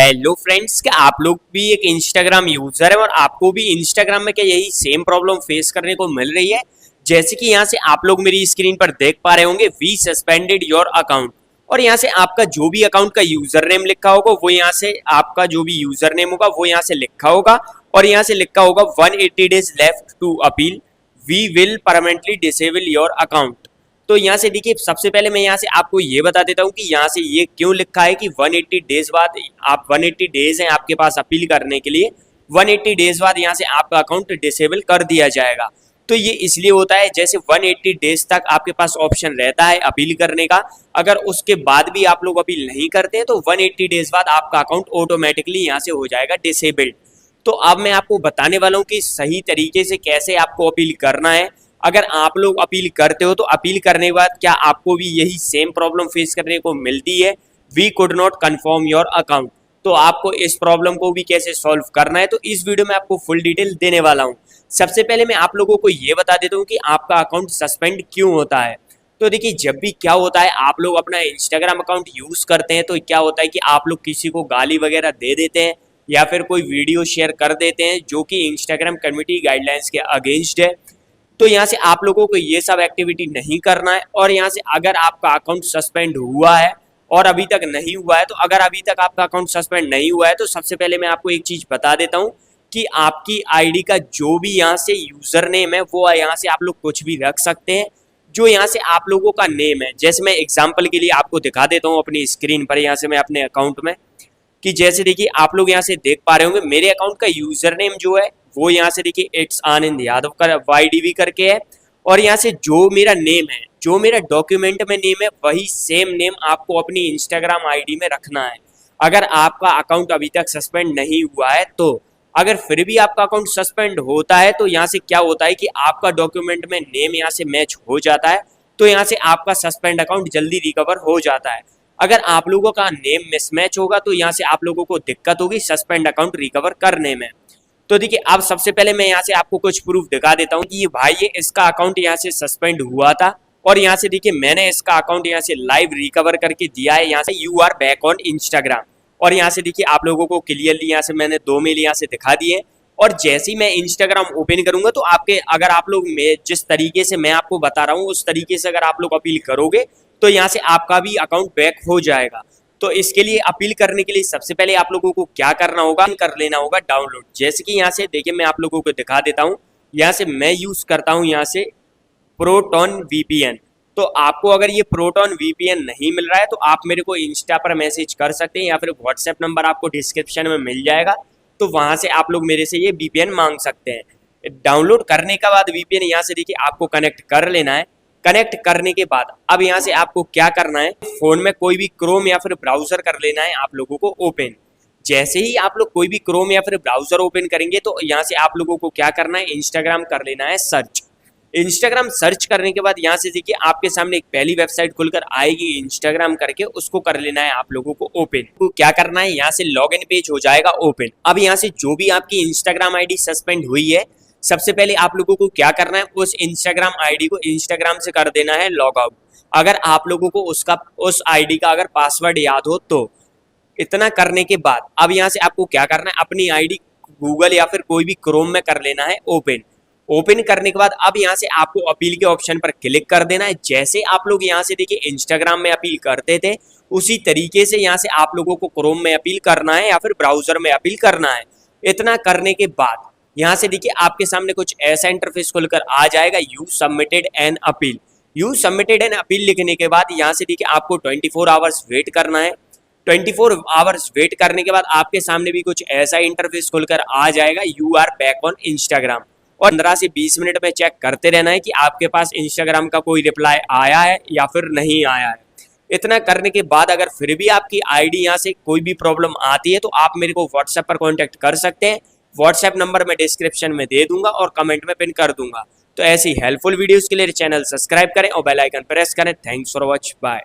Hello friends, क्या आप लोग भी एक इंस्टाग्राम यूजर है और आपको भी इंस्टाग्राम में क्या यही सेम प्रॉब्लम फेस करने को मिल रही है? जैसे कि यहाँ से आप लोग मेरी स्क्रीन पर देख पा रहे होंगे, वी सस्पेंडेड योर अकाउंट। और यहाँ से आपका जो भी अकाउंट का यूजर नेम लिखा होगा वो यहाँ से आपका जो भी यूजर नेम होगा वो यहाँ से लिखा होगा और यहाँ से लिखा होगा 180 days left to appeal, we will permanently disable your account. तो यहाँ से देखिए, सबसे पहले मैं यहाँ से आपको ये बता देता हूँ कि यहाँ से ये क्यों लिखा है कि 180 डेज बाद आप 180 डेज हैं आपके पास अपील करने के लिए, 180 डेज बाद यहाँ से आपका अकाउंट डिसेबल कर दिया जाएगा। तो ये इसलिए होता है, जैसे 180 डेज तक आपके पास ऑप्शन रहता है अपील करने का। अगर उसके बाद भी आप लोग अपील नहीं करते तो 180 डेज बाद आपका अकाउंट ऑटोमेटिकली यहाँ से हो जाएगा डिसेबल्ड। तो अब मैं आपको बताने वाला हूँ कि सही तरीके से कैसे आपको अपील करना है। अगर आप लोग अपील करते हो तो अपील करने के बाद क्या आपको भी यही सेम प्रॉब्लम फेस करने को मिलती है, we could not confirm your account, तो आपको इस प्रॉब्लम को भी कैसे सॉल्व करना है, तो इस वीडियो में आपको फुल डिटेल देने वाला हूं। सबसे पहले मैं आप लोगों को ये बता देता हूं कि आपका अकाउंट सस्पेंड क्यों होता है। तो देखिए, जब भी क्या होता है, आप लोग अपना इंस्टाग्राम अकाउंट यूज करते हैं तो क्या होता है कि आप लोग किसी को गाली वगैरह दे देते हैं या फिर कोई वीडियो शेयर कर देते हैं जो कि इंस्टाग्राम कम्युनिटी गाइडलाइंस के अगेंस्ट है। तो यहाँ से आप लोगों को ये सब एक्टिविटी नहीं करना है। और यहाँ से अगर आपका अकाउंट सस्पेंड हुआ है और अभी तक नहीं हुआ है, तो अगर अभी तक आपका अकाउंट सस्पेंड नहीं हुआ है तो सबसे पहले मैं आपको एक चीज़ बता देता हूँ कि आपकी आईडी का जो भी यहाँ से यूज़र नेम है वो यहाँ से आप लोग कुछ भी रख सकते हैं। जो यहाँ से आप लोगों का नेम है, जैसे मैं एग्जाम्पल के लिए आपको दिखा देता हूँ अपनी स्क्रीन पर, यहाँ से मैं अपने अकाउंट में, कि जैसे देखिए आप लोग यहाँ से देख पा रहे होंगे मेरे अकाउंट का यूज़र नेम जो है वो यहाँ से देखिए इट्स आनंद यादव का YDV करके है। और यहाँ से जो मेरा नेम है, जो मेरा डॉक्यूमेंट में नेम है, वही सेम नेम आपको अपनी इंस्टाग्राम आईडी में रखना है। अगर आपका अकाउंट अभी तक सस्पेंड नहीं हुआ है तो अगर फिर भी आपका अकाउंट सस्पेंड होता है तो यहाँ से क्या होता है कि आपका डॉक्यूमेंट में नेम यहाँ से मैच हो जाता है, तो यहाँ से आपका सस्पेंड अकाउंट जल्दी रिकवर हो जाता है। अगर आप लोगों का नेम मिसमैच होगा तो यहाँ से आप लोगों को दिक्कत होगी सस्पेंड अकाउंट रिकवर करने में। तो देखिए, अब सबसे पहले मैं यहाँ से आपको कुछ प्रूफ दिखा देता हूँ कि ये भाई ये इसका अकाउंट यहाँ से सस्पेंड हुआ था और यहाँ से देखिए मैंने इसका अकाउंट यहाँ से लाइव रिकवर करके दिया है। यहाँ से you are back on Instagram, और यहाँ से देखिए आप लोगों को क्लियरली यहाँ से मैंने 2 मेल यहाँ से दिखा दिए। और जैसे ही मैं इंस्टाग्राम ओपन करूंगा तो आपके, अगर आप लोग जिस तरीके से मैं आपको बता रहा हूँ उस तरीके से अगर आप लोग अपील करोगे तो यहाँ से आपका भी अकाउंट बैक हो जाएगा। तो इसके लिए अपील करने के लिए सबसे पहले आप लोगों को क्या करना होगा, कर लेना होगा डाउनलोड। जैसे कि यहाँ से देखिए मैं आप लोगों को दिखा देता हूँ, यहाँ से मैं यूज करता हूँ यहाँ से प्रोटॉन VPN। तो आपको अगर ये प्रोटॉन VPN नहीं मिल रहा है तो आप मेरे को इंस्टा पर मैसेज कर सकते हैं या फिर व्हाट्सएप नंबर आपको डिस्क्रिप्शन में मिल जाएगा, तो वहां से आप लोग मेरे से ये VPN मांग सकते हैं। डाउनलोड करने के बाद VPN यहाँ से देखिए आपको कनेक्ट कर लेना है। कनेक्ट करने के बाद अब यहाँ से आपको क्या करना है, फोन में कोई भी क्रोम या फिर ब्राउजर कर लेना है आप लोगों को ओपन। जैसे ही आप लोग कोई भी क्रोम या फिर ब्राउजर ओपन करेंगे तो यहाँ से आप लोगों को क्या करना है, इंस्टाग्राम कर लेना है सर्च। इंस्टाग्राम सर्च करने के बाद यहाँ से देखिए आपके सामने एक पहली वेबसाइट खुलकर आएगी इंस्टाग्राम करके, उसको कर लेना है आप लोगों को ओपन। तो क्या करना है, यहाँ से लॉगिन पेज हो जाएगा ओपन। अब यहाँ से जो भी आपकी इंस्टाग्राम आईडी सस्पेंड हुई है, सबसे पहले आप लोगों को क्या करना है, उस इंस्टाग्राम आईडी को इंस्टाग्राम से कर देना है लॉग आउट। अगर आप लोगों को उस आईडी का अगर पासवर्ड याद हो तो। इतना करने के बाद अब यहाँ से आपको क्या करना है, अपनी आईडी गूगल या फिर कोई भी क्रोम में कर लेना है ओपन। ओपन करने के बाद अब यहाँ से आपको अपील के ऑप्शन पर क्लिक कर देना है। जैसे आप लोग यहाँ से देखिए इंस्टाग्राम में अपील करते थे उसी तरीके से यहाँ से आप लोगों को क्रोम में अपील करना है या फिर ब्राउजर में अपील करना है। इतना करने के बाद यहाँ से देखिए आपके सामने कुछ ऐसा इंटरफेस खुलकर आ जाएगा, you submitted an appeal. You submitted an appeal लिखने के बाद यहाँ से देखिए आपको 24 आवर्स वेट करना है। 24 आवर्स वेट करने के बाद आपके सामने भी कुछ ऐसा इंटरफेस खुलकर आ जाएगा, you are back on Instagram. और 15 से 20 मिनट में चेक करते रहना है कि आपके पास इंस्टाग्राम का कोई रिप्लाई आया है या फिर नहीं आया है। इतना करने के बाद अगर फिर भी आपकी आईडी यहाँ से कोई भी प्रॉब्लम आती है तो आप मेरे को व्हाट्सएप पर कॉन्टैक्ट कर सकते हैं। व्हाट्सएप नंबर मैं डिस्क्रिप्शन में दे दूंगा और कमेंट में पिन कर दूंगा। तो ऐसी हेल्पफुल वीडियोस के लिए चैनल सब्सक्राइब करें और बेल आइकन प्रेस करें। Thanks for watch, bye.